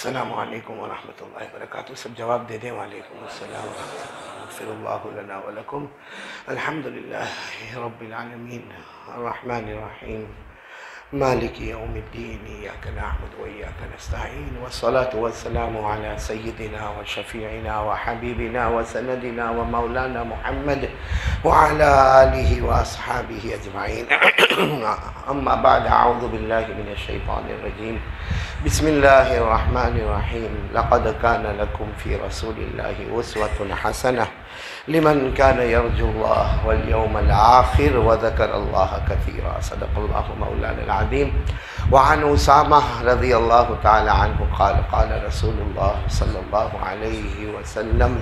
السلام علیکم ورحمۃ اللہ وبرکاتہ. سب جواب دے دیں. وعلیکم السلام ورحمۃ اللہ. اغفر اللہ لنا ولکم. الحمد للہ رب العالمین الرحمن الرحیم مالک یوم الدین ایاک نعبد و ایاک نستعین والصلاة والسلام علی سیدنا و شفیعنا و حبیبنا و سندنا و مولانا محمد وعلی آلہ و اصحابہ اجمعین. اما بعد اعوذ باللہ من الشیطان الرجیم. بسم اللہ الرحمن الرحیم. لقد کان لکم فی رسول اللہ اسوۃ حسنہ لمن کان یرجو اللہ والیوم الآخر وذکر اللہ کثیرا. صدق اللہ مولانا العظیم. وعن اسامہ رضی اللہ تعالی عنہ قال قال رسول اللہ صلی اللہ علیہ وسلم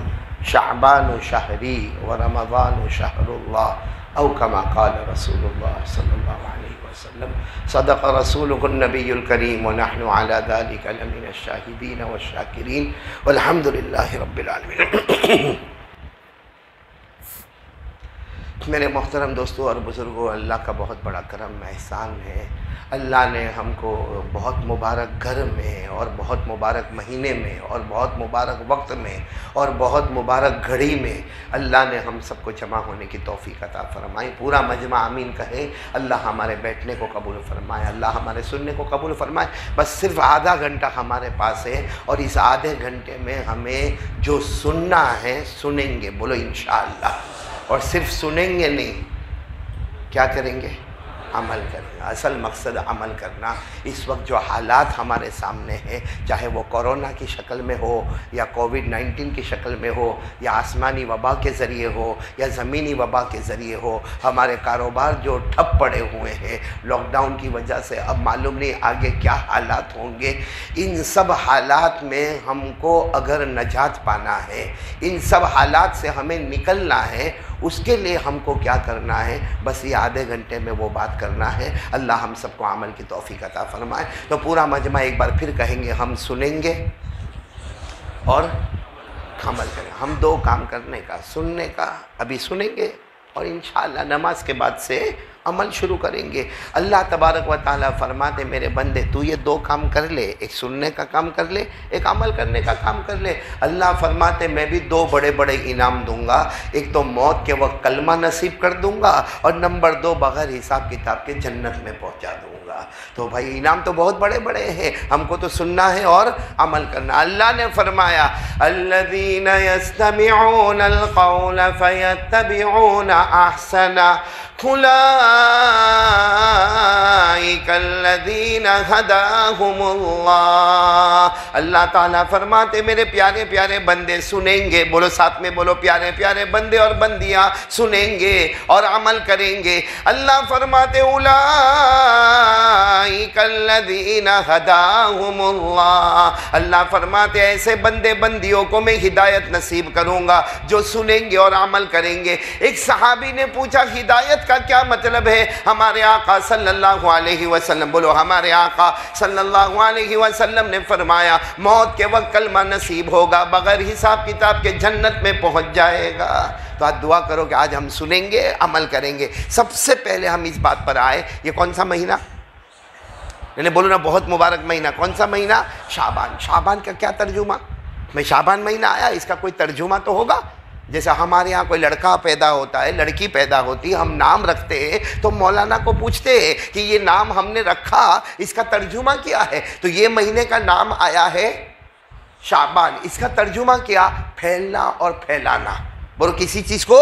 شعبان شہری ورمضان شہر اللہ او کما قال رسول اللہ صلی اللہ علیہ وسلم. صدق رسولہ النبی الکریم ونحن علی ذلک لمن الشاہدین والشاکرین والحمد للہ رب العالمین. میرے محترم دوستوں اور بزرگوں، اللہ کا بہت بڑا کرم احسان ہے. اللہ نے ہم کو بہت مبارک گھر میں اور بہت مبارک مہینے میں اور بہت مبارک وقت میں اور بہت مبارک گھڑی میں اللہ نے ہم سب کو جمع ہونے کی توفیق عطا فرمائی. پورا مجمع آمین کہے. اللہ ہمارے بیٹھنے کو قبول فرمائے، اللہ ہمارے سننے کو قبول فرمائے. بس صرف آدھا گھنٹہ ہمارے پاس ہے اور اس آدھے گھنٹے میں ہمیں جو سننا ہے سنیں گے. بولو انشاءاللہ. اور صرف سنیں گے نہیں، کیا کریں گے؟ عمل کریں. اصل مقصد عمل کرنا. اس وقت جو حالات ہمارے سامنے ہیں، چاہے وہ کورونا کی شکل میں ہو یا کووڈ-19 کی شکل میں ہو یا آسمانی وبا کے ذریعے ہو یا زمینی وبا کے ذریعے ہو، ہمارے کاروبار جو ٹھپ پڑے ہوئے ہیں لاک ڈاؤن کی وجہ سے، اب معلوم نہیں آگے کیا حالات ہوں گے. ان سب حالات میں ہم کو اگر نجات پانا ہے، ان سب حالات سے ہمیں نکلنا ہے، اس کے لیے ہم کو کیا کرنا ہے؟ بس یہ آدھے گھنٹے میں وہ بات کرنا ہے. اللہ ہم سب کو عمل کی توفیق عطا فرمائے. تو پورا مجمع ایک بار پھر کہیں گے، ہم سنیں گے اور عمل کریں. ہم دو کام کرنے کا، سننے کا ابھی سنیں گے اور انشاءاللہ نماز کے بعد سے عمل شروع کریں گے. اللہ تبارک و تعالیٰ فرماتے میرے بندے تو یہ دو کام کر لے، ایک سننے کا کام کر لے، ایک عمل کرنے کا کام کر لے. اللہ فرماتے میں بھی دو بڑے بڑے انعام دوں گا. ایک تو موت کے وقت کلمہ نصیب کر دوں گا اور نمبر دو بغیر حساب کتاب کے جنت میں پہنچا دوں گا. تو بھائی انعام تو بہت بڑے بڑے ہیں، ہم کو تو سننا ہے اور عمل کرنا. اللہ نے فرمایا الذین یستمعون القول فیتبعون احسنہ اولئک الذین ھداھم اللہ. اللہ تعالیٰ فرماتے میرے پیارے پیارے بندے سنیں گے. بولو ساتھ میں بولو، پیارے پیارے بندے اور بندیاں سنیں گے اور عمل کریں گے. اللہ فرماتے اولئک الذین ھداھم اللہ. اللہ فرماتے ایسے بندے بندیوں کو میں ہدایت نصیب کروں گا جو سنیں گے اور عمل کریں گے. ایک صحابی نے پوچھا ہدایت کا کیا مطلب ہے؟ ہمارے آقا صلی اللہ علیہ وسلم، بولو ہمارے آقا صلی اللہ علیہ وسلم نے فرمایا موت کے وقت کلمہ نصیب ہوگا، بغیر حساب کتاب کے جنت میں پہنچ جائے گا. تو آج دعا کرو کہ آج ہم سنیں گے، عمل کریں گے. سب سے پہلے ہم اس بات پر آئے، یہ کون سا مہینہ؟ میں بولو نا بہت مبارک مہینہ. کون سا مہینہ؟ شعبان. شعبان کا کیا ترجمہ؟ میں شعبان مہینہ آیا، اس کا کوئی ترجمہ تو ہوگا. جیسے ہمارے ہاں کوئی لڑکا پیدا ہوتا ہے، لڑکی پیدا ہوتی ہے، ہم نام رکھتے ہیں تو مولانا کو پوچھتے ہیں کہ یہ نام ہم نے رکھا اس کا ترجمہ کیا ہے؟ تو یہ مہینے کا نام آیا ہے شعبان. اس کا ترجمہ کیا؟ پھیلنا اور پھیلانا. بولو کسی چیز کو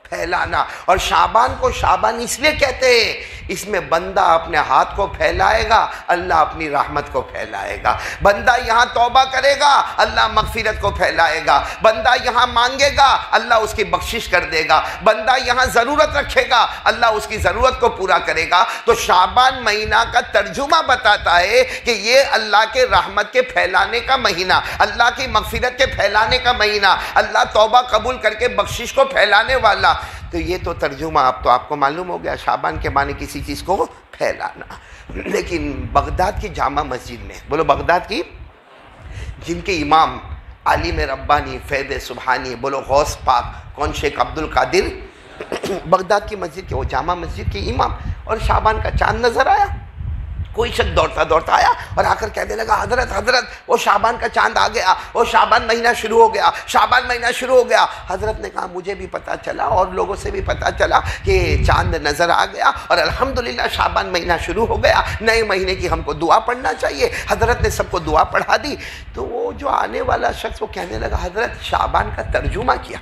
پھیلانا. اور شعبان کو شعبان اس لیے کہتے ہیں، اس میں بندہ اپنے ہاتھ کو پھیلائے گا، اللہ اپنی رحمت کو پھیلائے گا. بندہ یہاں توبہ کرے گا، اللہ مغفرت کو پھیلائے گا. بندہ یہاں مانگے گا، اللہ اس کی بخشش کر دے گا. بندہ یہاں ضرورت رکھے گا، اللہ اس کی ضرورت کو پورا کرے گا. تو شعبان مہینہ کا ترجمہ بتاتا ہے کہ یہ اللہ کے رحمت کے پھیلانے کا مہینہ، اللہ کی مغفرت کے پھیلانے کا مہینہ، اللہ توبہ قبول کر کے بخشش کو پھیلانے والا. تو یہ تو ترجمہ اب تو آپ کو معلوم ہو گیا، شعبان کے معنی کسی چیز کو پھیلانا. لیکن بغداد کی جامع مسجد میں، بولو بغداد کی، جن کے امام عالم ربانی فیض سبحانی، بولو غوث پاک کون؟ شیخ عبد القادر. بغداد کی مسجد کے وہ جامع مسجد کے امام. اور شعبان کا چاند نظر آیا. کوئی شخص دوڑتا دوڑتا آیا اور آ کر کہنے لگا حضرت حضرت وہ شعبان کا چاند آ گیا، وہ شعبان مہینہ شروع ہو گیا، شعبان مہینہ شروع ہو گیا۔ حضرت نے کہا مجھے بھی پتہ چلا اور لوگوں سے بھی پتہ چلا کہ چاند نظر آ گیا اور الحمدللہ شعبان مہینہ شروع ہو گیا، نئے مہینے کی ہم کو دعا پڑھنا چاہیے۔ حضرت نے سب کو دعا پڑھا دی۔ تو وہ جو آنے والا شخص وہ کہنے لگا حضرت شعبان کا ترجمہ کیا؟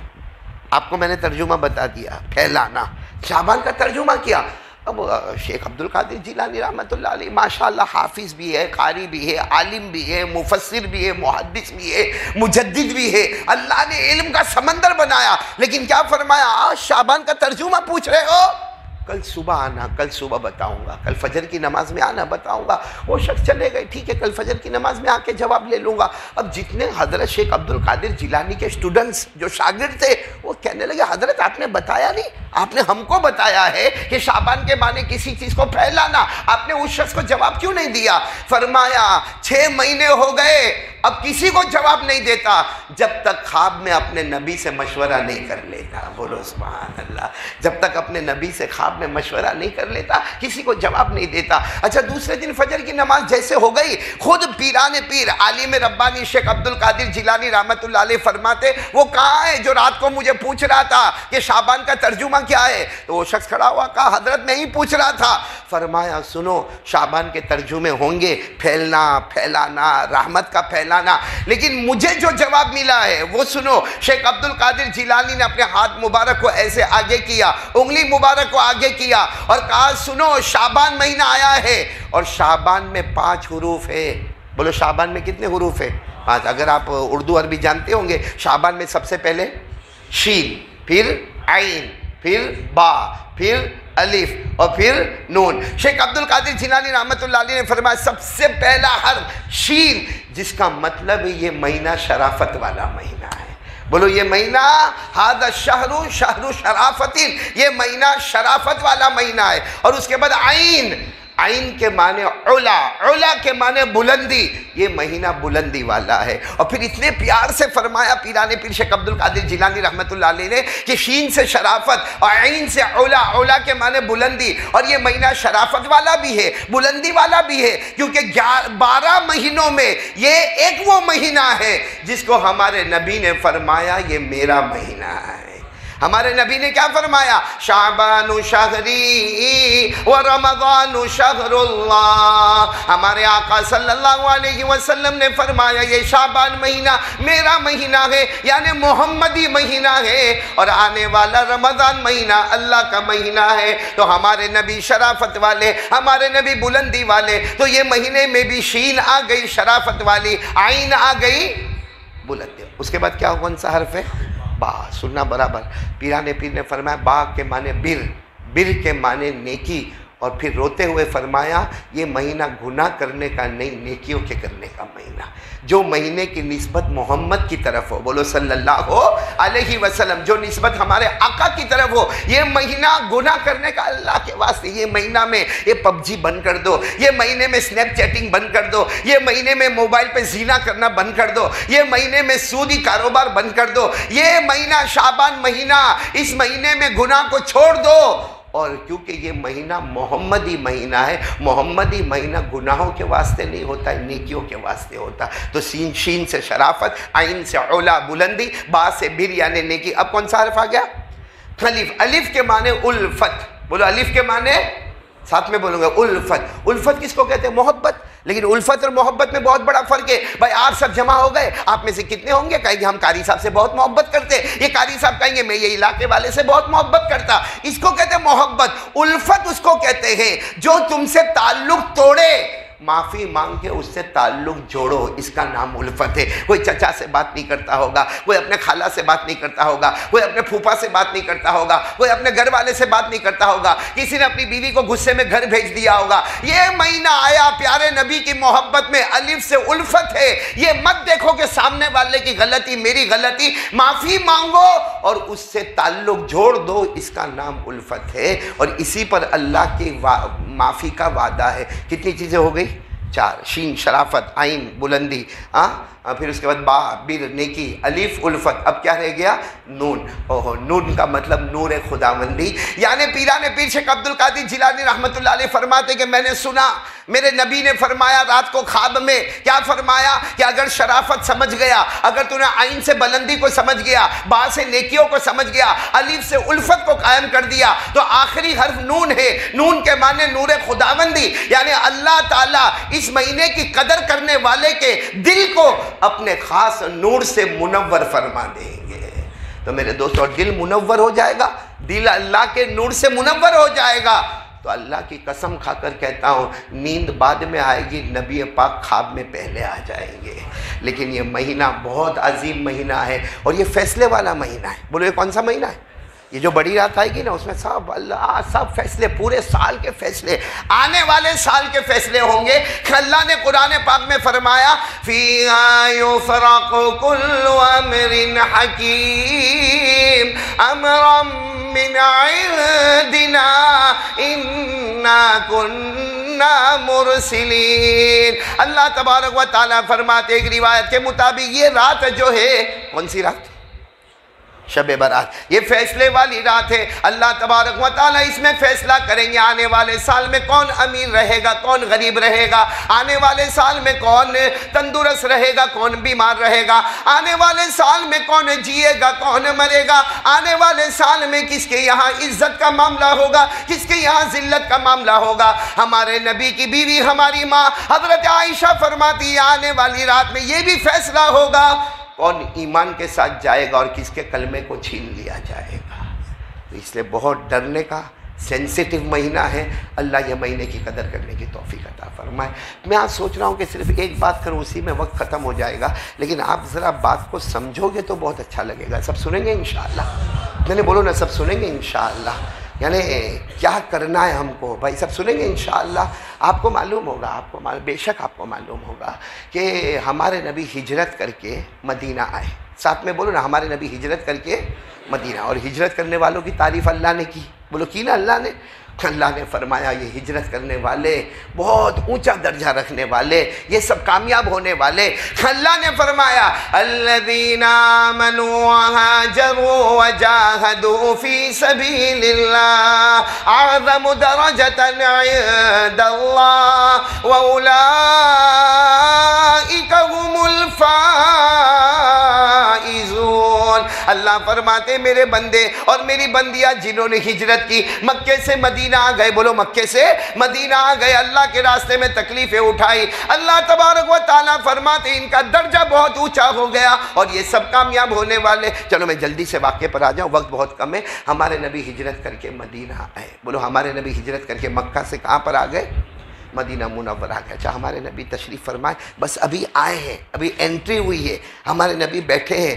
آپ کو میں نے ترجمہ بتا دیا، پھیلانا، شعبان کا ترجمہ کیا۔ اب شیخ عبد القادر جیلانی رحمۃ اللہ علیہ ماشاءاللہ حافظ بھی ہے، قاری بھی ہے، عالم بھی ہے، مفسر بھی ہے، محدث بھی ہے، مجدد بھی ہے، اللہ نے علم کا سمندر بنایا، لیکن کیا فرمایا؟ آج شعبان کا ترجمہ پوچھ رہے ہو؟ کل صبح آنا، کل صبح بتاؤں گا، کل فجر کی نماز میں آنا بتاؤں گا۔ وہ شخص چلے گئے، ٹھیک ہے کل فجر کی نماز میں آ کے جواب لے لوں گا۔ اب جتنے حضرت شیخ عبد القادر جیلانی کے اسٹوڈنٹس جو شاگرد تھے وہ کہنے لگے حضرت آپ نے بتایا نہیں، آپ نے ہم کو بتایا ہے کہ شعبان کے معنی کسی چیز کو پھیلانا، آپ نے اس شخص کو جواب کیوں نہیں دیا؟ فرمایا 6 مہینے ہو گئے اب کسی کو جواب نہیں دیتا جب تک خواب میں اپنے نبی سے مشورہ نہیں کر لیتا۔ بولو سبحان اللہ، جب تک اپنے نبی سے خواب میں مشورہ نہیں کر لیتا کسی کو جواب نہیں دیتا۔ اچھا دوسرے دن فجر کی نماز جیسے ہو گئی، خود پیران پیر عالم ربانی شیخ عبد القادر جیلانی رحمۃ اللہ علیہ فرماتے وہ کہاں ہے جو رات کو مجھے پوچھ رہا تھا کہ شعبان کا ترجمہ کیا ہے؟ تو وہ شخص کھڑا ہوا کہا حضرت میں ہی پوچھ رہا تھا۔ فرمایا سنو شعبان کے ترجمے ہوں گے پھیلنا، پھیلانا، رحمت کا پھیلانا، لیکن مجھے جو جواب ملا ہے وہ سنو۔ شیخ عبد القادر جیلانی نے اپنے ہاتھ مبارک کو ایسے آگے کیا، انگلی مبارک کو آگے کیا اور کہا سنو شعبان مہینہ آیا ہے اور شعبان میں 5 حروف ہے۔ بولو شعبان میں کتنے حروف ہے؟ 5۔ اگر آپ اردو عربی جانتے ہوں گے شعبان میں سب سے پہلے شین، پھر عین، پھر با، پھر الف اور پھر نون۔ شیخ عبد القادر جیلانی رحمۃ اللہ علیہ نے فرمایا سب سے پہلا حرف شین، جس کا مطلب یہ مہینہ شرافت والا مہینہ ہے۔ بولو یہ مہینہ ھذا الشہر شہر شرافت، یہ مہینہ شرافت والا مہینہ ہے۔ اور اس کے بعد عین، عین کے معنی علا، علا کے معنی بلندی، یہ مہینہ بلندی والا ہے۔ اور پھر اتنے پیار سے فرمایا پیران پیر شیخ عبد القادر جیلانی رحمۃ اللہ علیہ نے کہ شین سے شرافت اور عین سے علا، علا کے معنی بلندی، اور یہ مہینہ شرافت والا بھی ہے، بلندی والا بھی ہے، کیونکہ 12 مہینوں میں یہ ایک وہ مہینہ ہے جس کو ہمارے نبی نے فرمایا یہ میرا مہینہ ہے۔ ہمارے نبی نے کیا فرمایا؟ شعبان شہری و رمضان شہر اللہ۔ ہمارے آقا صلی اللہ علیہ وسلم نے فرمایا یہ شعبان مہینہ میرا مہینہ ہے، یعنی محمدی مہینہ ہے، اور آنے والا رمضان مہینہ اللہ کا مہینہ ہے۔ تو ہمارے نبی شرافت والے، ہمارے نبی بلندی والے، تو یہ مہینے میں بھی شین آ گئی شرافت والی، عین آ گئی بلندی۔ اس کے بعد کیا کون سا حرف ہے؟ با۔ سننا برابر، پیران پیر نے فرمایا با کے معنی بر، بر کے معنی نیکی، اور پھر روتے ہوئے فرمایا یہ مہینہ گناہ کرنے کا نہیں نیکیوں کے کرنے کا مہینہ، جو مہینے کی نسبت محمد کی طرف ہو، بولو صلی اللہ علیہ وسلم، جو نسبت ہمارے آقا کی طرف ہو، یہ مہینہ گناہ کرنے کا اللہ کے واسطے، یہ مہینہ میں یہ پب جی بند کر دو، یہ مہینے میں سنیپ چیٹنگ بند کر دو، یہ مہینے میں موبائل پہ زنا کرنا بند کر دو، یہ مہینے میں سودی کاروبار بند کر دو، یہ مہینہ شعبان مہینہ، اس مہینے میں گناہ کو چھوڑ دو۔ اور کیونکہ یہ مہینہ محمدی مہینہ ہے، محمدی مہینہ گناہوں کے واسطے نہیں ہوتا ہے، نیکیوں کے واسطے ہوتا۔ تو شین سے شرافت، عین سے علا بلندی، با سے بر یعنی نیکی۔ اب کون سا حرف آ گیا؟ الف۔ الف کے معنی الفت، بولو الف کے معنی، ساتھ میں بولوں گا الفت۔ الفت کس کو کہتے ہیں؟ محبت۔ لیکن الفت اور محبت میں بہت بڑا فرق ہے۔ بھائی آپ سب جمع ہو گئے، آپ میں سے کتنے ہوں گے کہیں گے ہم قاری صاحب سے بہت محبت کرتے، یہ قاری صاحب کہیں گے میں یہ علاقے والے سے بہت محبت کرتا۔ اس کو کہتے ہیں محبت۔ الفت اس کو کہتے ہیں جو تم سے تعلق توڑے، معافی مانگ کے اس سے تعلق جوڑو، اس کا نام الفت ہے۔ کوئی چچا سے بات نہیں کرتا ہوگا، کوئی اپنے خالہ سے بات نہیں کرتا ہوگا، کوئی اپنے پھوپھا سے بات نہیں کرتا ہوگا، کوئی اپنے گھر والے سے بات نہیں کرتا ہوگا، کسی نے اپنی بیوی کو غصے میں گھر بھیج دیا ہوگا۔ یہ مہینہ آیا پیارے نبی کی محبت میں، الف سے الفت ہے۔ یہ مت دیکھو کہ سامنے والے کی غلطی میری غلطی، معافی مانگو اور اس سے تعلق جوڑ دو، اس کا نام الفت ہے۔ اور اسی پر اللہ کی معافی کا وعدہ ہے۔ کتنی چیزیں ہو گئی؟ 4۔ شین شرافت، عین بلندی، پھر اس کے بعد با بر نیکی، الف الفت۔ اب کیا رہ گیا؟ نون۔ نون کا مطلب نور خداوندی، یعنی پیران پیر شیخ عبد القادر جیلانی رحمۃ اللہ علیہ فرماتے کہ میں نے سنا میرے نبی نے فرمایا رات کو خواب میں، کیا فرمایا کہ اگر شرافت سمجھ گیا، اگر تو نے عین سے بلندی کو سمجھ گیا، با سے نیکیوں کو سمجھ گیا، الف سے الفت کو قائم کر دیا، تو آخری حرف نون ہے، نون کے معنی نور خداوندی، یعنی اللہ تعالیٰ اس مہینے کی قدر کرنے والے کے دل کو اپنے خاص نور سے منور فرما دیں گے۔ تو میرے دوستو دل منور ہو جائے گا، دل اللہ کے نور سے منور ہو جائے گا، تو اللہ کی قسم کھا کر کہتا ہوں نیند بعد میں آئے گی، نبی پاک خواب میں پہلے آ جائیں گے۔ لیکن یہ مہینہ بہت عظیم مہینہ ہے اور یہ فیصلے والا مہینہ ہے۔ بولو یہ کون سا مہینہ ہے؟ یہ جو بڑی رات آئے گی نا، اس میں سب اللہ سب فیصلے، پورے سال کے فیصلے، آنے والے سال کے فیصلے ہوں گے۔ اللہ نے قرآن پاک میں فرمایا فِيهَا يُفْرَقُ كُلُّ أَمْرٍ حَكِيمٍ أَمْرًا مِّنْ عِندِنَا إِنَّا كُنَّا مُرْسِلِينَ۔ اللہ تبارک و تعالیٰ فرماتے ایک روایت کے مطابق یہ رات جو ہے، کون سی رات؟ شب برات، یہ فیصلے والی رات ہے۔ اللہ تبارک و تعالیٰ اس میں فیصلہ کریں گے آنے والے سال میں کون امیر رہے گا، کون غریب رہے گا، آنے والے سال میں کون تندرست رہے گا، کون بیمار رہے گا، آنے والے سال میں کون جیے گا، کون مرے گا، آنے والے سال میں کس کے یہاں عزت کا معاملہ ہوگا، کس کے یہاں ذلت کا معاملہ ہوگا۔ ہمارے نبی کی بیوی ہماری ماں حضرت عائشہ فرماتی ہے آنے والی رات میں یہ بھی فیصلہ ہوگا کون ایمان کے ساتھ جائے گا اور کس کے کلمے کو چھین لیا جائے گا۔ تو اس لیے بہت ڈرنے کا سینسیٹیو مہینہ ہے۔ اللہ یہ مہینے کی قدر کرنے کی توفیق عطا فرمائے۔ میں آج سوچ رہا ہوں کہ صرف ایک بات کروں، اسی میں وقت ختم ہو جائے گا، لیکن آپ ذرا بات کو سمجھو گے تو بہت اچھا لگے گا۔ سب سنیں گے انشاءاللہ؟ میں نے بولو نا سب سنیں گے انشاءاللہ؟ یعنی کیا کرنا ہے ہم کو بھائی، سب سنیں گے انشاءاللہ۔ آپ کو معلوم ہوگا، بے شک آپ کو معلوم ہوگا کہ ہمارے نبی ہجرت کر کے مدینہ آئے۔ ساتھ میں بولو نا ہمارے نبی ہجرت کر کے مدینہ، اور ہجرت کرنے والوں کی تعریف اللہ نے کی، بولو کی نا اللہ نے۔ اللہ نے فرمایا یہ ہجرت کرنے والے، بہت اونچا درجہ رکھنے والے، یہ سب کامیاب ہونے والے۔ اللہ نے فرمایا الذین آمنوا وہاجروا وجاہدوا فی سبیل اللہ اعظم درجۃ عند اللہ واولئک هم الفائزون۔ اللہ فرماتے میرے بندے اور میری بندیاں جنہوں نے ہجرت کی، مکے سے مدینہ آ گئے، بولو مکے سے مدینہ آ گئے، اللہ کے راستے میں تکلیفیں اٹھائی، اللہ تبارک و تعالیٰ فرماتے ان کا درجہ بہت اونچا ہو گیا اور یہ سب کامیاب ہونے والے۔ چلو میں جلدی سے واقعے پر آ جاؤں، وقت بہت کم ہے۔ ہمارے نبی ہجرت کر کے مدینہ آئے، بولو ہمارے نبی ہجرت کر کے مکہ سے کہاں پر آ گئے؟ مدینہ منورہ آ گیا۔ اچھا ہمارے نبی تشریف فرمائے، بس ابھی آئے ہیں، ابھی انٹری ہوئی ہے، ہمارے نبی بیٹھے ہیں،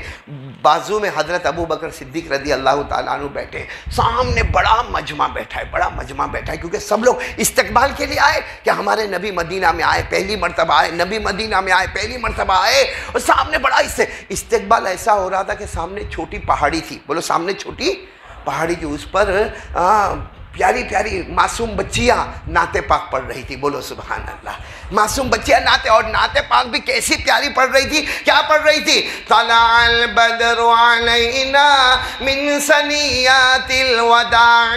بازو میں حضرت ابو بکر صدیق رضی اللہ تعالیٰ عنہ بیٹھے ہیں، سامنے بڑا مجمع بیٹھا ہے، بڑا مجمع بیٹھا ہے، کیونکہ سب لوگ استقبال کے لیے آئے کہ ہمارے نبی مدینہ میں آئے، پہلی مرتبہ آئے، نبی مدینہ میں آئے، پہلی مرتبہ آئے، اور سامنے بڑا استقبال ایسا ہو رہا تھا کہ سامنے چھوٹی پہاڑی تھی، بولو سامنے چھوٹی پہاڑی تھی، اس پر پیاری پیاری معصوم بچیاں نعت پاک پڑھ رہی تھی، بولو سبحان اللہ۔ معصوم بچیاں نعت، اور نعت پاک بھی کیسی پیاری پڑھ رہی تھی، کیا پڑھ رہی تھی؟ طلع البدر علینا من ثنیات الوداع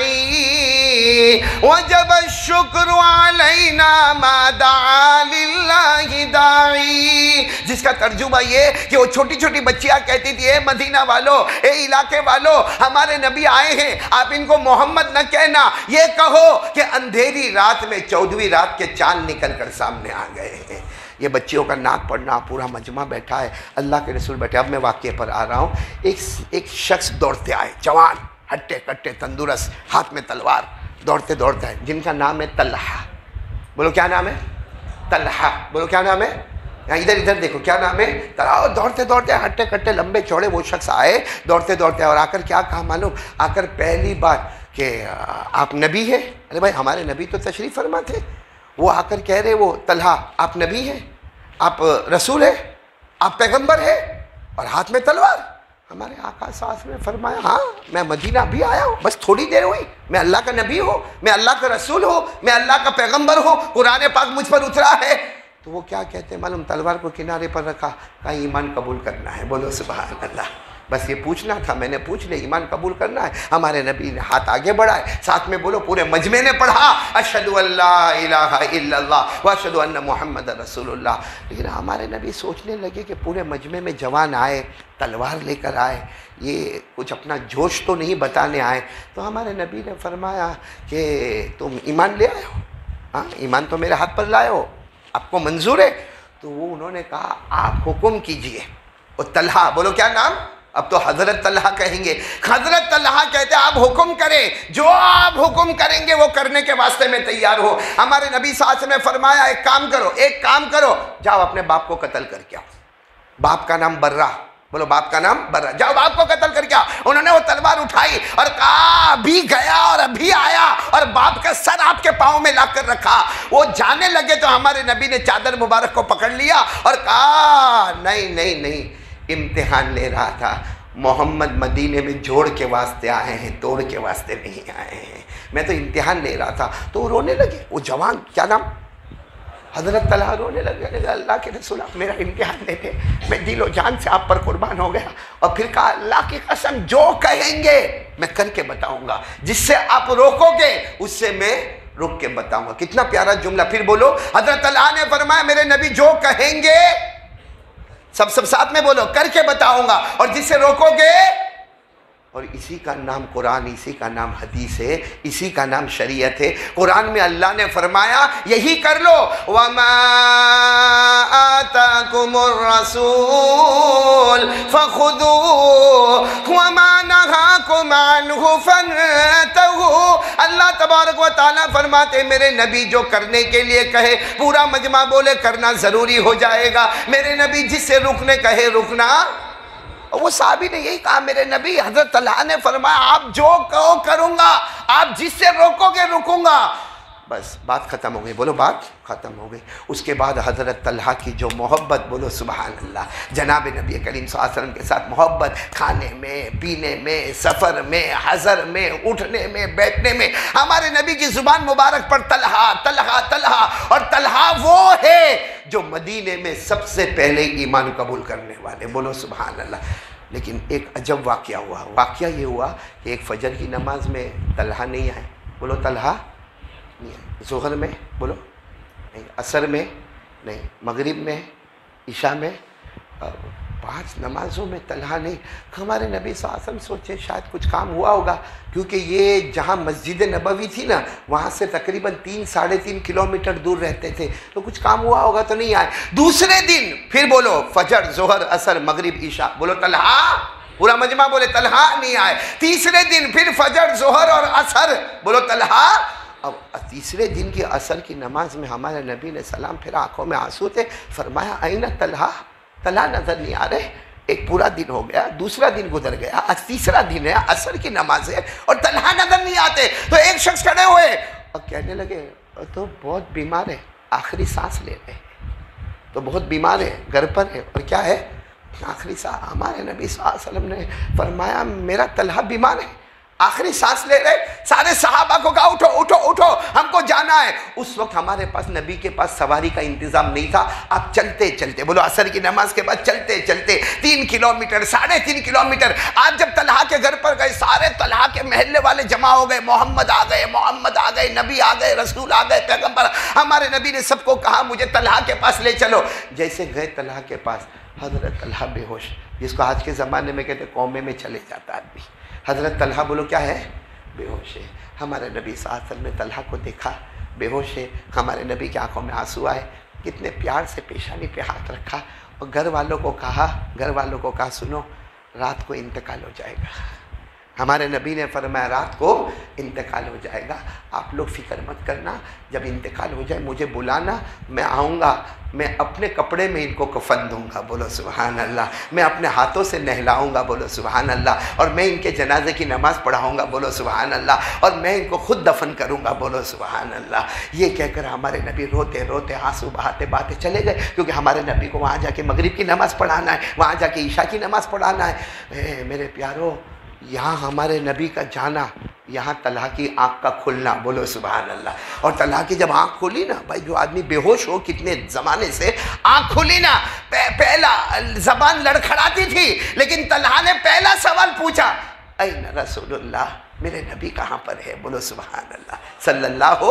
وجب الشکر علینا ما دعا للہ داعی، جس کا ترجمہ یہ کہ وہ چھوٹی چھوٹی بچیاں کہتی تھی اے مدینہ والو، اے علاقے والو، ہمارے نبی آئے ہیں، آپ ان کو محمد نہ کہنا، یہ کہو کہ اندھیری رات میں 14ویں رات کے چاند نکل کر سامنے آ گئے ہیں۔ یہ بچیوں کا نعت پڑھنا، پورا مجمع بیٹھا ہے، اللہ کے رسول بیٹھے۔ اب میں واقعے پر آ رہا ہوں۔ ایک شخص دوڑتے آئے، جوان، ہٹے کٹے، تندرست، ہاتھ میں تلوار، دوڑتے دوڑتے آئے، جن کا نام ہے طلحہ۔ بولو کیا نام ہے؟ طلحہ۔ بولو کیا نام ہے؟ ادھر ادھر دیکھو کیا نام ہے؟ دوڑتے دوڑتے ہٹے کٹے لمبے چوڑے وہ شخص آئے، دوڑتے دوڑتے، اور آ کر کیا کہا معلوم؟ آ کر پہلی بات کہ آپ نبی ہیں؟ ارے بھائی ہمارے نبی تو تشریف فرما تھے۔ وہ آ کر کہہ رہے، وہ طلحہ آپ نبی ہیں، آپ رسول ہیں، آپ پیغمبر ہیں، اور ہاتھ میں تلوار۔ ہمارے آقا صلی اللہ علیہ وسلم نے فرمایا ہاں میں مدینہ بھی آیا ہوں، بس تھوڑی دیر ہوئی، میں اللہ کا نبی ہوں، میں اللہ کا رسول ہوں، میں اللہ کا پیغمبر ہوں، قرآن پاک مجھ پر اترا ہے۔ تو وہ کیا کہتے ہیں معلوم؟ تلوار کو کنارے پر رکھا، کہا ایمان قبول کرنا ہے، بولو سبحان اللہ۔ بس یہ پوچھنا تھا، میں نے پوچھ لیا، ایمان قبول کرنا ہے۔ ہمارے نبی نے ہاتھ آگے بڑھائے، ساتھ میں بولو، پورے مجمع نے پڑھا اشہد ان لا الہ الا اللہ واشہد ان محمد رسول اللہ۔ لیکن ہمارے نبی سوچنے لگے کہ پورے مجمع میں جوان آئے، تلوار لے کر آئے، یہ کچھ اپنا جوش تو نہیں بتانے آئے۔ تو ہمارے نبی نے فرمایا کہ تم ایمان لے آئے ہو؟ ہاں، ایمان تو میرے ہاتھ پر لائے ہو، آپ کو منظور ہے؟ تو وہ انہوں نے کہا آپ حکم کیجئے۔ اور طلحہ، بولو کیا نام؟ اب تو حضرت طلحہ کہیں گے۔ حضرت طلحہ کہتے ہیں آپ حکم کریں، جو آپ حکم کریں گے وہ کرنے کے واسطے میں تیار ہو۔ ہمارے نبی صلی اللہ علیہ وسلم نے فرمایا ایک کام کرو، جاؤ اپنے باپ کو قتل کر کے آؤ۔ باپ کا نام برہ، بولو باپ کا نام برہ، جاؤ باپ کو قتل کر کے آؤ۔ انہوں نے وہ تلوار اٹھائی اور کہا ابھی گیا اور ابھی آیا، اور باپ کا سر آپ کے پاؤں میں لا کر رکھا۔ وہ جانے لگے تو ہمارے نبی نے چادر مبارک کو پکڑ لیا اور کہا نہیں، امتحان لے رہا تھا، محمد مدینے میں جوڑ کے واسطے آئے ہیں، توڑ کے واسطے نہیں آئے ہیں، میں تو امتحان لے رہا تھا۔ تو وہ رونے لگے، وہ جوان، کیا نام؟ حضرت طلحہ رونے لگے، اللہ کے رسول آپ میرا امتحان لیتے، میں دل و جان سے آپ پر قربان ہو گیا۔ اور پھر کہا اللہ کی قسم جو کہیں گے میں کر کے بتاؤں گا، جس سے آپ روکو گے اس سے میں رک کے بتاؤں گا۔ کتنا پیارا جملہ، پھر بولو، حضرت طلحہ نے فرمایا میرے نبی جو کہیں گے، سب ساتھ میں بولو، کر کے بتاؤں گا، اور جس سے روکو گے۔ اور اسی کا نام قرآن، اسی کا نام حدیث ہے، اسی کا نام شریعت ہے۔ قرآن میں اللہ نے فرمایا یہی کر لو، وَمَا آتَاكُمُ الرَّسُولُ فَخُذُوهُ وَمَا نَهَاكُمْ عَنْهُ فَانْتَهُوا۔ اللہ تبارک و تعالیٰ فرماتے میرے نبی جو کرنے کے لیے کہے، پورا مجمع بولے کرنا ضروری ہو جائے گا۔ میرے نبی جس سے رکنے کہے رکنا۔ وہ صحابی نے یہی کہا میرے نبی، حضرت طلحہ نے فرمایا آپ جو کہو کروں گا، آپ جس سے روکو گے رکوں گا۔ بس بات ختم ہو گئی، بولو بات ختم ہو گئی۔ اس کے بعد حضرت طلحہ کی جو محبت، بولو سبحان اللہ، جناب نبی کریم صلی اللہ علیہ وسلم کے ساتھ محبت، کھانے میں، پینے میں، سفر میں، حضر میں، اٹھنے میں، بیٹھنے میں، ہمارے نبی کی زبان مبارک پر طلحہ طلحہ طلحہ، اور طلحہ وہ ہے جو مدینے میں سب سے پہلے ایمان قبول کرنے والے، بولو سبحان اللہ۔ لیکن ایک عجب واقعہ ہوا، واقعہ یہ ہوا کہ ایک فجر کی نماز میں طلحہ نہیں آئے، بولو طلحہ نہیں آئے، ظہر میں بولو نہیں، عصر میں نہیں، مغرب میں، عشاء میں، 5 نمازوں میں طلحہ نہیں۔ ہمارے نبی صلی اللہ علیہ وسلم سوچے شاید کچھ کام ہوا ہوگا، کیونکہ یہ جہاں مسجد نبوی تھی نا، وہاں سے تقریباً 3-3.5 کلومیٹر دور رہتے تھے، تو کچھ کام ہوا ہوگا تو نہیں آئے۔ دوسرے دن پھر بولو فجر، ظہر، عصر، مغرب، عشاء، بولو طلحہ، پورا مجمع بولے طلحہ نہیں آئے۔ تیسرے دن پھر فجر، ظہر اور عصر، بولو طلحہ۔ اب تیسرے دن کی عصر کی نماز میں ہمارے نبی نے سلام پھر، آنکھوں میں آنسو تھے، فرمایا آئینہ طلحہ، طلحہ نظر نہیں آ رہے۔ ایک پورا دن ہو گیا، دوسرا دن گزر گیا، آج تیسرا دن ہے، عصر کی نماز ہے اور طلحہ نظر نہیں آتے۔ تو ایک شخص کھڑے ہوئے اور کہنے لگے تو بہت بیمار ہے، آخری سانس لے رہے ہیں، تو بہت بیمار ہے، گھر پر ہے، اور کیا ہے آخری سانس۔ ہمارے نبی صلی اللہ علیہ وسلم نے فرمایا میرا طلحہ بیمار ہے، آخری سانس لے رہے۔ سارے صحابہ کو کہا اٹھو اٹھو اٹھو، ہم کو جانا ہے۔ اس وقت ہمارے پاس نبی کے پاس سواری کا انتظام نہیں تھا، آپ چلتے چلتے، بولو عصر کی نماز کے بعد چلتے چلتے 3 کلومیٹر 3.5 کلومیٹر، آج جب طلحہ کے گھر پر گئے، سارے طلحہ کے محلے والے جمع ہو گئے، محمد آ گئے، محمد آ گئے، نبی آ گئے، رسول آ گئے، پیغمبر۔ ہمارے نبی نے سب کو کہا مجھے طلحہ کے پاس لے چلو۔ جیسے گئے طلحہ کے پاس، حضرت طلحہ بے ہوش، جس کو آج کے زمانے میں کہتے قومے میں چلے جاتا آدمی۔ حضرت طلحہ بولو کیا ہے؟ بے ہوش ہے۔ ہمارے نبی صلی اللہ علیہ وسلم نے طلحہ کو دیکھا، بے ہوش ہے۔ ہمارے نبی کی آنکھوں میں آنسو آئے، کتنے پیار سے پیشانی پہ ہاتھ رکھا اور گھر والوں کو کہا سنو رات کو انتقال ہو جائے گا۔ ہمارے نبی نے فرمایا رات کو انتقال ہو جائے گا، آپ لوگ فکر مت کرنا، جب انتقال ہو جائے مجھے بلانا، میں آؤں گا، میں اپنے کپڑے میں ان کو کفن دوں گا، بولو سبحان اللہ، میں اپنے ہاتھوں سے نہلاؤں گا، بولو سبحان اللہ، اور میں ان کے جنازے کی نماز پڑھاؤں گا، بولو سبحان اللہ، اور میں ان کو خود دفن کروں گا، بولو سبحان اللہ۔ یہ کہہ کر ہمارے نبی روتے روتے آنسو بہاتے بہاتے چلے گئے، کیونکہ ہمارے نبی کو وہاں جا کے مغرب کی نماز پڑھانا ہے، وہاں جا کے عشاء کی نماز پڑھانا ہے۔ میرے پیارو، یہاں ہمارے نبی کا جانا، یہاں طلحہ کی آنکھ کا کھلنا، بولو سبحان اللہ۔ اور طلحہ کی جب آنکھ کھلی نا، بھائی جو آدمی بے ہوش ہو کتنے زمانے سے، آنکھ کھلی نا، پہلا زبان لڑکھڑاتی تھی، لیکن طلحہ نے پہلا سوال پوچھا، این رسول اللہ، میرے نبی کہاں پر ہے؟ بولو سبحان اللہ صلی اللہ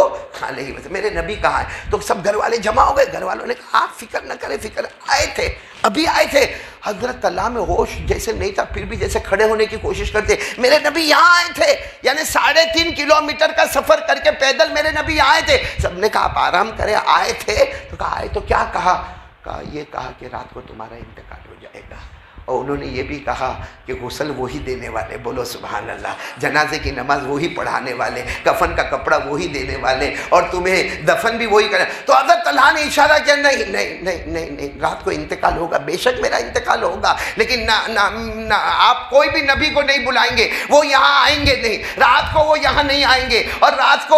علیہ وسلم، میرے نبی کہاں ہے؟ تو سب گھر والے جمع ہو گئے، گھر والوں نے کہا آپ فکر نہ کریں، فکر آئے تھے، ابھی آئے تھے۔ حضرت طلحہ میں ہوش جیسے نہیں تھا، پھر بھی جیسے کھڑے ہونے کی کوشش کرتے، میرے نبی یہاں آئے تھے، یعنی 3.5 کلومیٹر کا سفر کر کے پیدل میرے نبی آئے تھے۔ سب نے کہا آپ آرام کریں، آئے تھے تو کہا آئے تو کیا کہا؟ یہ کہا کہ رات کو تمہارا انتقال ہو جائے گا، اور انہوں نے یہ بھی کہا کہ غسل وہی دینے والے، بولو سبحان اللہ، جنازے کی نماز وہی پڑھانے والے، کفن کا کپڑا وہی دینے والے، اور تمہیں دفن بھی وہی کرے۔ تو حضرت طلحہ نے اشارہ کیا، نہیں نہیں نہیں نہیں نہیں، رات کو انتقال ہوگا، بے شک میرا انتقال ہوگا، لیکن نہ آپ کوئی بھی نبی کو نہیں بلائیں گے، وہ یہاں آئیں گے نہیں، رات کو وہ یہاں نہیں آئیں گے، اور رات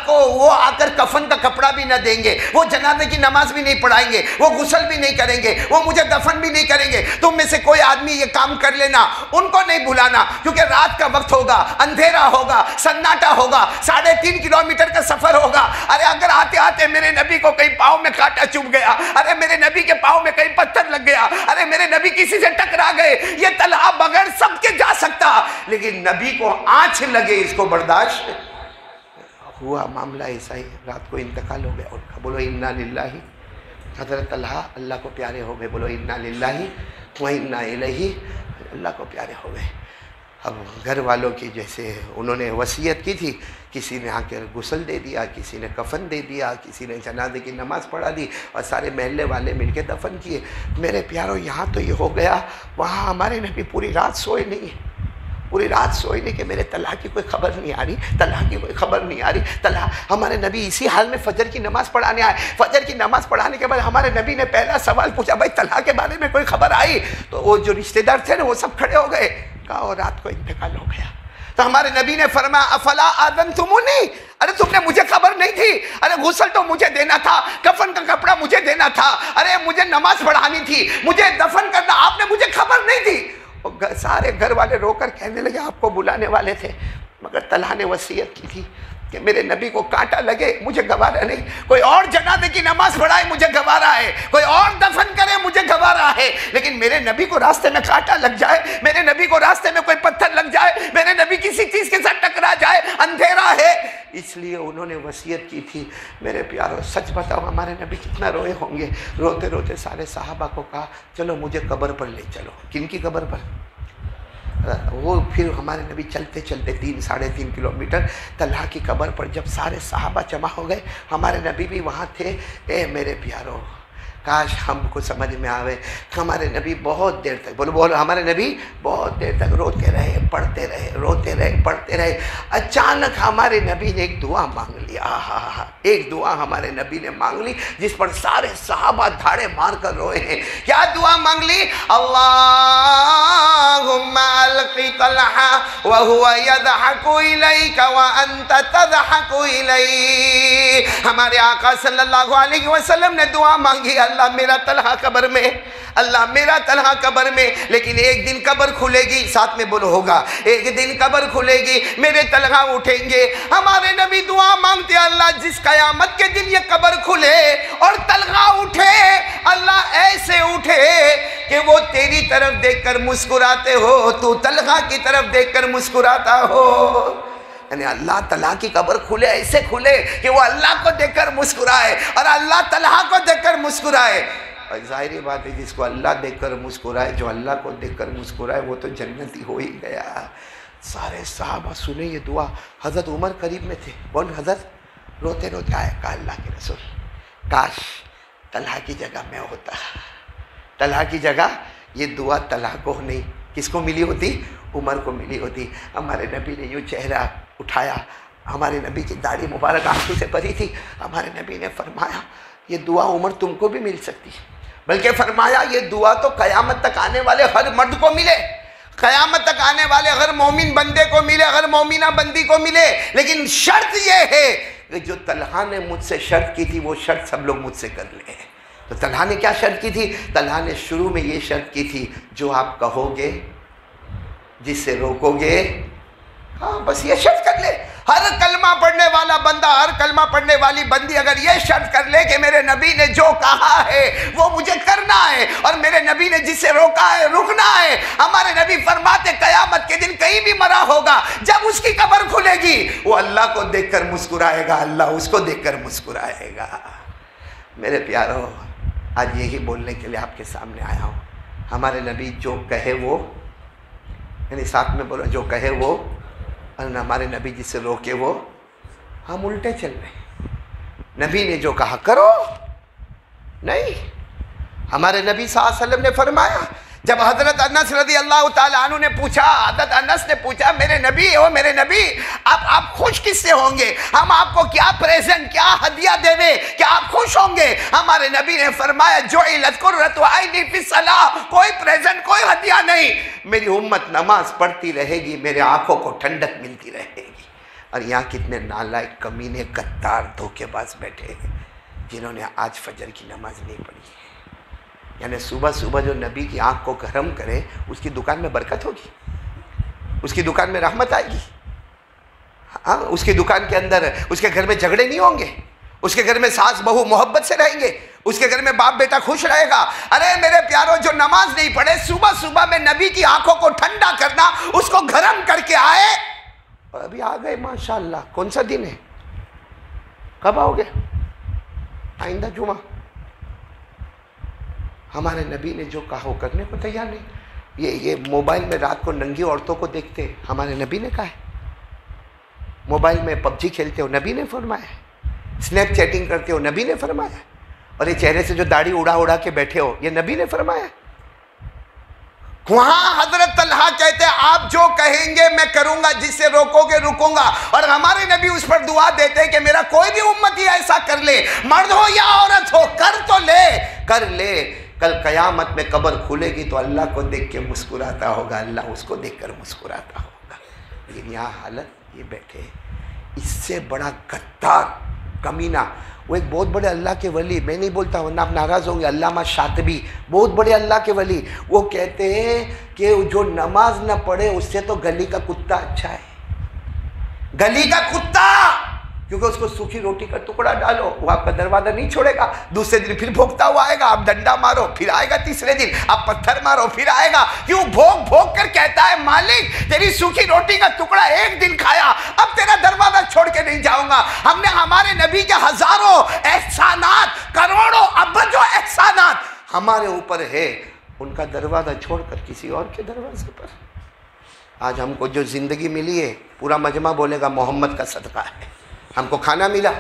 کو وہ آ کر کفن کا کپڑا بھی نہ دیں گے، وہ جنازے کی نماز بھی نہیں پڑھائیں گے، وہ غسل بھی نہیں کریں گے، وہ مجھے دفن بھی نہیں کریں گے۔ تم میں سے کوئی آدمی یہ کام کر لینا، ان کو نہیں بلانا، کیونکہ رات کا وقت ہوگا، اندھیرا ہوگا، سناٹا ہوگا، 3.5 کلومیٹر کا سفر ہوگا۔ ارے اگر آتے آتے میرے نبی کو کہیں پاؤں میں کانٹا چبھ گیا، ارے میرے نبی کے پاؤں میں کہیں پتھر لگ گیا، ارے میرے نبی کسی سے ٹکرا گئے، یہ طلحہ بغیر سب کے جا سکتا، لیکن نبی کو آنچ لگے اس کو برداشت ہوا۔ معاملہ ایسا ہی، رات کو انتقال ہو گیا ان کا، بولو انا للہ۔ حضرت طلحہ اللہ کو پیارے ہو گئے، بولو انا للہ وَإِنَّا إِلَيْهِ، اللہ کو پیارے ہو گئے۔ اب گھر والوں کی جیسے انہوں نے وصیت کی تھی، کسی نے آ کر غسل دے دیا، کسی نے کفن دے دیا، کسی نے جنازے کی نماز پڑھا دی، اور سارے محلے والے مل کے دفن کیے۔ میرے پیاروں یہاں تو یہ ہو گیا، وہاں ہمارے نبی پوری رات سوئے نہیں ہیں، پوری رات سوئے نہیں کہ میرے طلحہ کی کوئی خبر نہیں آ رہی، طلحہ کی کوئی خبر نہیں آ رہی۔ طلحہ، ہمارے نبی اسی حال میں فجر کی نماز پڑھانے آئے، فجر کی نماز پڑھانے کے بعد ہمارے نبی نے پہلا سوال پوچھا، بھائی طلحہ کے بارے میں کوئی خبر آئی؟ تو وہ جو رشتہ دار تھے نا وہ سب کھڑے ہو گئے، کہا اور رات کو انتقال ہو گیا۔ تو ہمارے نبی نے فرمایا افلا آذنتمونی، ارے تم نے مجھے خبر نہیں تھی، ارے غسل تو مجھے دینا تھا، کفن کا کپڑا مجھے دینا تھا، ارے مجھے نماز پڑھانی تھی، مجھے دفن کرنا، آپ نے مجھے خبر نہیں دی۔ سارے گھر والے رو کر کہنے لگے آپ کو بلانے والے تھے، مگر طلحہ نے وصیت کی تھی کہ میرے نبی کو کانٹا لگے مجھے گوارا نہیں، کوئی اور جنازے کی نماز پڑھائے مجھے گوارا ہے، کوئی اور دفن کرے مجھے گوارا ہے، لیکن میرے نبی کو راستے میں کانٹا لگ جائے، میرے نبی کو راستے میں کوئی پتھر لگ جائے، میرے نبی کسی چیز کے ساتھ ٹکرا جائے، اندھیرا ہے۔ اس لیے انہوں نے وصیت کی تھی۔ میرے پیارو سچ بتاؤ ہمارے نبی کتنا روئے ہوں گے، روتے روتے سارے صحابہ کو کہا چلو مجھے قبر پر لے چلو۔ کن کی قبر پر؟ وہ پھر ہمارے نبی چلتے چلتے 3-3.5 کلومیٹر طلحہ کی قبر پر جب سارے صحابہ جمع ہو گئے، ہمارے نبی بھی وہاں تھے۔ اے میرے پیارو، کاش ہم کو سمجھ میں آوے، ہمارے نبی بہت دیر تک، بولو ہمارے نبی بہت دیر تک روتے رہے، پڑھتے رہے، روتے رہے، پڑھتے رہے۔ اچانک ہمارے نبی نے ایک دعا مانگ لی، ایک دعا ہمارے نبی نے مانگ لی جس پر سارے صحابہ دھاڑے مار کر روئے ہیں۔ کیا دعا مانگ لی؟ اللہم القی طلحہ وہو یضحک الیک وانت تضحک الیہ۔ ہمارے آقا صلی اللہ علیہ وسلم نے دعا مانگی، اللہ میرا طلحہ قبر میں، اللہ میرا طلحہ قبر میں، لیکن ایک دن قبر کھلے گی، ساتھ میں بولو ہوگا، ایک دن قبر کھلے گی، میرے طلحہ اٹھیں گے۔ ہمارے نبی دعا مانگتے اللہ جس قیامت کے دن یہ قبر کھلے اور طلحہ اٹھے، اللہ ایسے اٹھے کہ وہ تیری طرف دیکھ کر مسکراتے ہو، تو طلحہ کی طرف دیکھ کر مسکراتا ہو۔ یعنی اللہ طلحہ کی قبر کھلے، ایسے کھلے کہ وہ اللہ کو دیکھ کر مسکرائے اور اللہ طلحہ کو دیکھ کر مسکرائے۔ اور ظاہری بات ہے جس کو اللہ دیکھ کر مسکرائے، جو اللہ کو دیکھ کر مسکرائے، وہ تو جنتی ہو ہی گیا۔ سارے صحابہ سنے یہ دعا، حضرت عمر قریب میں تھے، بول حضرت روتے روتے آئے، کہا اللہ کے رسول کاش طلحہ کی جگہ میں ہوتا، طلحہ کی جگہ، یہ دعا طلحہ کو نہیں کس کو ملی ہوتی؟ عمر کو ملی ہوتی۔ ہمارے نبی نے یوں چہرہ اٹھایا، ہمارے نبی کی داڑھی مبارک آنکھوں سے بھری تھی، ہمارے نبی نے فرمایا یہ دعا عمر تم کو بھی مل سکتی ہے، بلکہ فرمایا یہ دعا تو قیامت تک آنے والے ہر مرد کو ملے، قیامت تک آنے والے ہر مومن بندے کو ملے، ہر مومنہ بندی کو ملے، لیکن شرط یہ ہے کہ جو طلحہ نے مجھ سے شرط کی تھی وہ شرط سب لوگ مجھ سے کر لیں۔ تو طلحہ نے کیا شرط کی تھی؟ طلحہ نے شروع میں یہ شرط کی تھی جو آپ کہو گے، جس سے روکو گے، ہاں بس یہ شرط کر لے۔ ہر کلمہ پڑھنے والا بندہ، ہر کلمہ پڑھنے والی بندی اگر یہ شرط کر لے کہ میرے نبی نے جو کہا ہے وہ مجھے کرنا ہے، نبی نے جسے روکا ہے رکنا ہے. ہمارے نبی فرماتے قیامت کے دن کہیں بھی مرا ہوگا, جب اس کی قبر کھلے گی وہ اللہ کو دیکھ کر مسکرائے گا, اللہ اس کو دیکھ کر مسکرائے گا. میرے پیارو, آج یہی بولنے کے لیے آپ کے سامنے آیا ہوں. ہمارے نبی جو کہے وہ, یعنی ساتھ میں بولو, جو کہے وہ, اور ہمارے نبی جس سے روکے وہ. ہم الٹے چل رہے ہیں. نبی نے جو کہا کرو, نہیں. ہمارے نبی صلی اللہ علیہ وسلم نے فرمایا, جب حضرت انس رضی اللہ تعالیٰ عنہ نے پوچھا, حضرت انس نے پوچھا میرے نبی, او میرے نبی, آپ خوش کس سے ہوں گے؟ ہم آپ کو کیا پریزنٹ, کیا ہدیہ دے دیں کہ آپ خوش ہوں گے؟ ہمارے نبی نے فرمایا جعلت قرۃ عینی فی الصلاۃ, کوئی پریزنٹ, کوئی ہدیہ نہیں. میری امت نماز پڑھتی رہے گی, میرے آنکھوں کو ٹھنڈک ملتی رہے گی. اور یہاں کتنے نالائق, کمینے, غدار, دھوکے باز بیٹھے ہیں جنہوں نے آج فجر کی نماز نہیں پڑھی. یعنی صبح صبح جو نبی کی آنکھ کو گرم کرے, اس کی دکان میں برکت ہوگی, اس کی دکان میں رحمت آئے گی. ہاں, اس کی دکان کے اندر, اس کے گھر میں جھگڑے نہیں ہوں گے, اس کے گھر میں ساس بہو محبت سے رہیں گے, اس کے گھر میں باپ بیٹا خوش رہے گا. ارے میرے پیاروں, جو نماز نہیں پڑھے, صبح صبح میں نبی کی آنکھوں کو ٹھنڈا کرنا, اس کو گرم کر کے آئے, اور ابھی آ گئے ماشاءاللہ. کون سا دن ہے, کب آؤ گے؟ آئندہ جمعہ. ہمارے نبی نے جو کہا وہ کرنے کو تیار نہیں. یہ موبائل میں رات کو ننگی عورتوں کو دیکھتے, ہمارے نبی نے کہا ہے. موبائل میں پب جی کھیلتے ہو, نبی نے فرمایا. اسنیپ چیٹنگ کرتے ہو, نبی نے فرمایا. اور یہ چہرے سے جو داڑھی اڑا اڑا کے بیٹھے ہو, یہ نبی نے فرمایا. وہاں حضرت طلحہ کہتے ہیں آپ جو کہیں گے میں کروں گا, جس سے روکو گے رکوں گا. اور ہمارے نبی اس پر دعا دیتے ہیں کہ میرا کوئی بھی امتی ایسا کر لے, مرد ہو یا عورت ہو, کر تو لے, کر لے. کل قیامت میں قبر کھلے گی تو اللہ کو دیکھ کے مسکراتا ہوگا, اللہ اس کو دیکھ کر مسکراتا ہوگا. لیکن یہاں حالت یہ بیٹھے, اس سے بڑا غدار, کمینہ. وہ ایک بہت بڑے اللہ کے ولی, میں نہیں بولتا ورنہ آپ ناراض ہوں گے, علامہ شاطبی, بہت بڑے اللہ کے ولی, وہ کہتے ہیں کہ جو نماز نہ پڑھے اس سے تو گلی کا کتا اچھا ہے. گلی کا کتا, کیونکہ اس کو سوکھی روٹی کا ٹکڑا ڈالو, وہ آپ کا دروازہ نہیں چھوڑے گا. دوسرے دن پھر بھوکتا ہوا آئے گا, آپ ڈنڈا مارو پھر آئے گا, تیسرے دن آپ پتھر مارو پھر آئے گا. کیوں؟ بھوک بھوک کر کہتا ہے مالک تیری سوکھی روٹی کا ٹکڑا ایک دن کھایا, اب تیرا دروازہ چھوڑ کے نہیں جاؤں گا. ہم نے ہمارے نبی کے ہزاروں احسانات, کروڑوں ابجوں احسانات ہمارے اوپر ہے, ان کا دروازہ چھوڑ کر کسی اور کے دروازے پر. آج ہم کو جو زندگی ملی ہے, پورا مجمع بولے گا محمد کا صدقہ ہے. ہم کو کھانا ملا,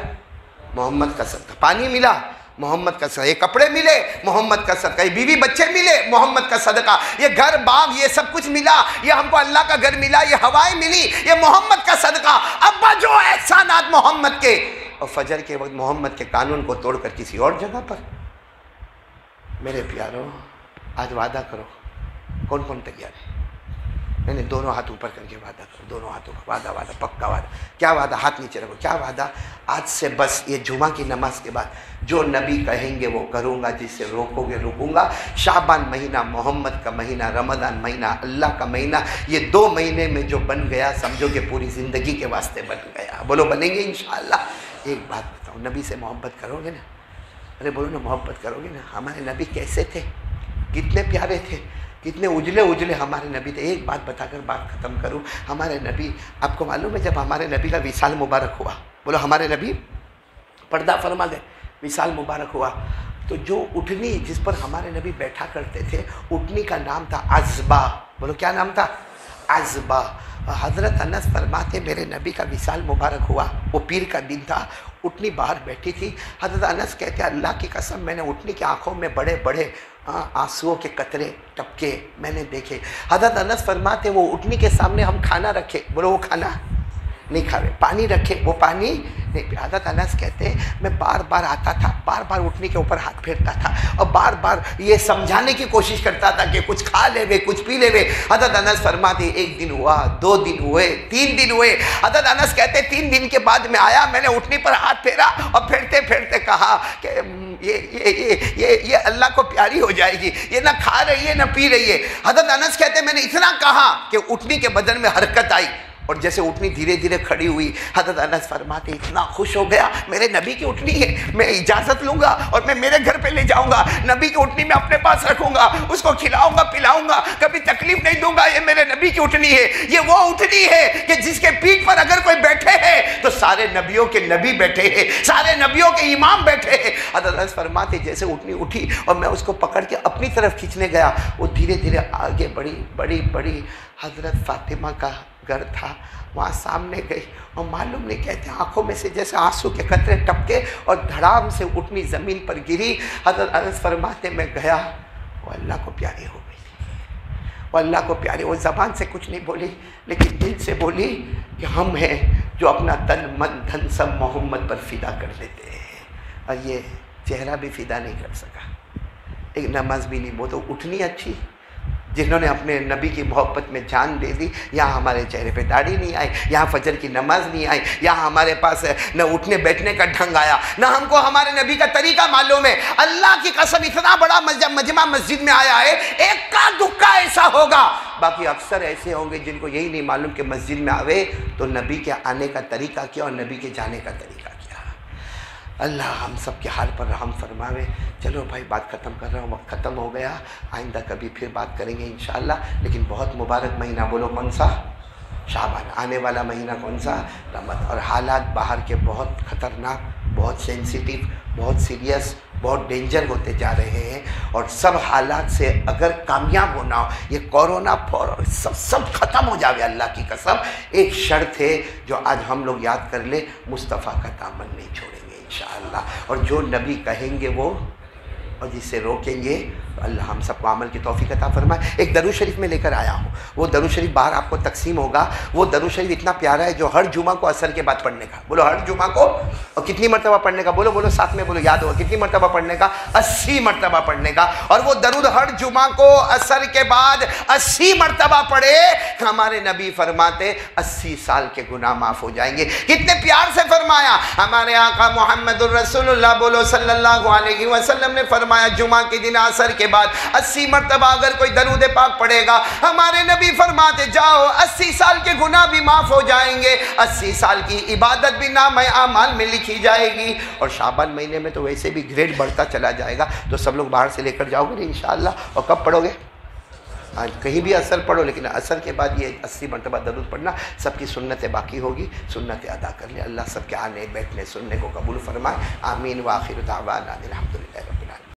محمد کا صدقہ. پانی ملا, محمد کا صدقہ. یہ کپڑے ملے, محمد کا صدقہ. یہ بیوی بچے ملے, محمد کا صدقہ. یہ گھر باغ, یہ سب کچھ ملا, یہ ہم کو اللہ کا گھر ملا, یہ ہوائیں ملی, یہ محمد کا صدقہ. ابا جو احسانات محمد کے, اور فجر کے وقت محمد کے قانون کو توڑ کر کسی اور جگہ پر. میرے پیاروں, آج وعدہ کرو, کون کون تیار ہے؟ نہیں, دونوں ہاتھ اوپر کر کے وعدہ کرو, دونوں ہاتھوں پر وعدہ, وعدہ, پکا وعدہ. کیا وعدہ؟ ہاتھ نیچے رکھو. کیا وعدہ؟ آج سے بس یہ جمعہ کی نماز کے بعد جو نبی کہیں گے وہ کروں گا, جس سے روکو گے رکوں گا. شعبان مہینہ, محمد کا مہینہ, رمضان مہینہ, اللہ کا مہینہ, یہ 2 مہینے میں جو بن گیا سمجھو کہ پوری زندگی کے واسطے بن گیا. بولو بنیں گے انشاءاللہ. ایک بات بتاؤ, نبی سے محبت کرو گے نا؟ ارے بولو نا, محبت کرو گے نا؟ ہمارے نبی کیسے تھے, کتنے پیارے تھے, کتنے اجلے اجلے ہمارے نبی تھے. ایک بات بتا کر بات ختم کروں. ہمارے نبی, آپ کو معلوم ہے جب ہمارے نبی کا وصال مبارک ہوا, بولو ہمارے نبی, پردہ فرما دے, وصال مبارک ہوا, تو جو اٹھنی جس پر ہمارے نبی بیٹھا کرتے تھے, اٹھنی کا نام تھا عزبہ. بولو کیا نام تھا؟ عزبہ. حضرت انس فرماتے میرے نبی کا وصال مبارک ہوا, وہ پیر کا دن تھا, اٹھنی باہر بیٹھی تھی. حضرت انس کہتے ہیں اللہ کی قسم میں نے اٹھنی کی آنکھوں میں بڑے بڑے آنسوؤں کے قطرے ٹپکے میں نے دیکھے. حضرت انس فرماتے وہ اٹھنی کے سامنے ہم کھانا رکھے, بولو وہ کھانا نہیں کھاوے, پانی رکھے, وہ پانی نہیں. حضرت انس کہتے ہیں میں بار بار آتا تھا, بار بار اٹھنی کے اوپر ہاتھ پھیرتا تھا, اور بار بار یہ سمجھانے کی کوشش کرتا تھا کہ کچھ کھا لے وے, کچھ پی لے وے. حضرت انس فرماتے 1 دن ہوا, 2 دن ہوئے, 3 دن ہوئے. حضرت انس کہتے 3 دن کے بعد میں آیا, میں نے اٹھنی پر ہاتھ پھیرا, اور پھیرتے پھیرتے کہا کہ یہ اللہ کو پیاری ہو جائے گی, یہ نہ کھا رہی ہے نہ پی رہی ہے. حضرت انس کہتے میں نے اتنا کہا کہ اٹھنی کے بدن میں حرکت آئی, اور جیسے اٹھنی دھیرے دھیرے کھڑی ہوئی، حضرت انس فرماتے اتنا خوش ہو گیا، میرے نبی کی اٹھنی ہے، میں اجازت لوں گا اور میں میرے گھر پہ لے جاؤں گا، نبی کی اٹھنی میں اپنے پاس رکھوں گا، اس کو کھلاؤں گا پلاؤں گا، کبھی تکلیف نہیں دوں گا، یہ میرے نبی کی اٹھنی ہے، یہ وہ اٹھنی ہے کہ جس کے پیٹھ پر اگر کوئی بیٹھے ہے تو سارے نبیوں کے نبی بیٹھے ہیں، سارے نبیوں کے امام بیٹھے ہیں۔ حضرت انس فرماتے جیسے اٹھنی اٹھی اور میں اس کو پکڑ کے اپنی طرف کھینچنے گیا، وہ دھیرے دھیرے آگے بڑی حضرت فاطمہ کا گھر تھا، وہاں سامنے گئی اور معلوم نہیں کہتے آنکھوں میں سے جیسے آنسو کے قطرے ٹپکے اور دھڑام سے اٹھنی زمین پر گری۔ حضرت انس فرماتے میں گیا، وہ اللہ کو پیاری ہو گئی، وہ اللہ کو پیاری، وہ زبان سے کچھ نہیں بولی لیکن دل سے بولی کہ ہم ہیں جو اپنا تن من دھن سب محمد پر فدا کر دیتے ہیں، اور یہ چہرہ بھی فدا نہیں کر سکا، ایک نماز بھی نہیں، وہ تو اٹھنی اچھی جنہوں نے اپنے نبی کی محبت میں جان دے دی، یہاں ہمارے چہرے پہ داڑھی نہیں آئی، یہاں فجر کی نماز نہیں آئی، یہاں ہمارے پاس نہ اٹھنے بیٹھنے کا ڈھنگ آیا، نہ ہم کو ہمارے نبی کا طریقہ معلوم ہے۔ اللہ کی قسم اتنا بڑا مجمع مسجد میں آیا ہے، ایک کا دکا ایسا ہوگا، باقی اکثر ایسے ہوں گے جن کو یہی نہیں معلوم کہ مسجد میں آوے تو نبی کے آنے کا طریقہ کیا اور نبی کے جانے کا طریقہ کیا۔ اللہ ہم سب کے حال پر رحم فرماوے۔ چلو بھائی بات ختم کر رہا ہوں، وقت ختم ہو گیا، آئندہ کبھی پھر بات کریں گے انشاءاللہ، لیکن بہت مبارک مہینہ، بولو کون سا؟ شعبان۔ آنے والا مہینہ کون سا؟ رمضان۔ اور حالات باہر کے بہت خطرناک، بہت سینسیٹیو، بہت سیریس، بہت ڈینجر ہوتے جا رہے ہیں، اور سب حالات سے اگر کامیاب ہونا ہو، یہ کورونا سب ختم ہو جاوے اللہ کی قسم، ایک شرط ہے جو آج ہم لوگ یاد کر لیں، مصطفیٰ کا دامن نہیں چھوڑیں گے انشاءاللہ، اور جو نبی کہیں گے وہ، اور جس سے روکیں گے اللہ ہم سب کو عمل کی توفیق عطا فرمائے۔ ایک درود شریف میں لے کر آیا ہوں، وہ درود شریف باہر آپ کو تقسیم ہوگا، وہ درود شریف اتنا پیارا ہے جو ہر جمعہ کو عصر کے بعد پڑھنے کا، بولو ہر جمعہ کو، اور کتنی مرتبہ پڑھنے کا، بولو ساتھ میں بولو، یاد ہوگا کتنی مرتبہ پڑھنے کا؟ 80 مرتبہ پڑھنے کا، اور وہ درود ہر جمعہ کو عصر کے بعد 80 مرتبہ پڑھے، ہمارے نبی فرماتے 80 سال کے گناہ معاف ہو جائیں گے۔ کتنے پیار سے فرمایا ہمارے آقا محمد الرسول اللہ، بولو صلی اللہ علیہ وسلم نے فرمایا جمعہ کے دن عصر کے بعد 80 مرتبہ اگر کوئی درود پاک پڑھے گا، ہمارے نبی فرماتے جاؤ 80 سال کے گناہ بھی معاف ہو جائیں گے، 80 سال کی عبادت بھی نامہ اعمال میں لکھی جائے گی۔ اور شعبان مہینے میں تو ویسے بھی گریڈ بڑھتا چلا جائے گا، تو سب لوگ باہر سے لے کر جاؤ گے انشاءاللہ۔ اور کب پڑھو گے؟ کہیں بھی عصر پڑھو، لیکن عصر کے بعد یہ 80 مرتبہ درود پڑھنا، سب کی سنتیں باقی ہوگی، سنتیں ادا کر لیں۔ اللہ سب کے آنے بیٹھنے سننے کو قبول فرمائے، آمین۔ وآخر دعوانا الحمدللہ۔